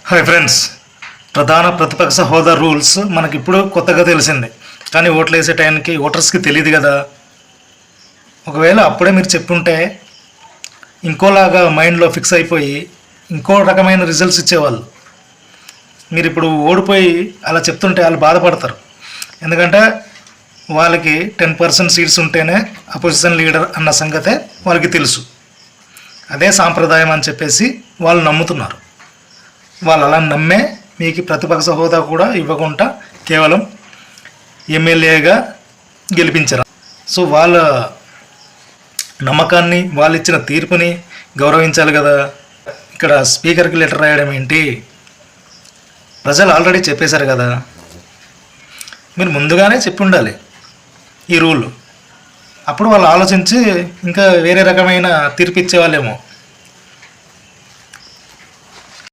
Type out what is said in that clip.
Hi friends, ప్రధాన ప్రతిపక్ష హోదా రూల్స్ మనకిప్పుడు కొత్తగా తెలిసింది. కానీ ఓట్లు వేసే టైంకి ఓటర్స్కి తెలియదు కదా. ఒకవేళ అప్పుడే మీరు చెప్పుంటే ఇంకోలాగా మైండ్లో ఫిక్స్ అయిపోయి ఇంకో రకమైన రిజల్ట్స్ ఇచ్చేవాళ్ళు. మీరు ఇప్పుడు ఓడిపోయి అలా చెప్తుంటే వాళ్ళు బాధపడతారు. ఎందుకంటే వాళ్ళకి 10% సీట్స్ ఉంటేనే అపోజిషన్ లీడర్ అన్న సంగతే వాళ్ళకి తెలుసు. అదే సాంప్రదాయం అని చెప్పేసి వాళ్ళు నమ్ముతున్నారు. వాళ్ళు అలా నమ్మే మీకు ప్రతిపక్ష హోదా కూడా ఇవ్వకుండా కేవలం ఎమ్మెల్యేగా గెలిపించారు. సో వాళ్ళ నమ్మకాన్ని, వాళ్ళు ఇచ్చిన తీర్పుని గౌరవించాలి కదా. ఇక్కడ స్పీకర్కి లెటర్ రాయడం ఏంటి? ప్రజలు ఆల్రెడీ చెప్పేశారు కదా. మీరు ముందుగానే చెప్పి ఉండాలి ఈ రూల్. అప్పుడు వాళ్ళు ఆలోచించి ఇంకా వేరే రకమైన తీర్పు ఇచ్చేవాళ్ళేమో.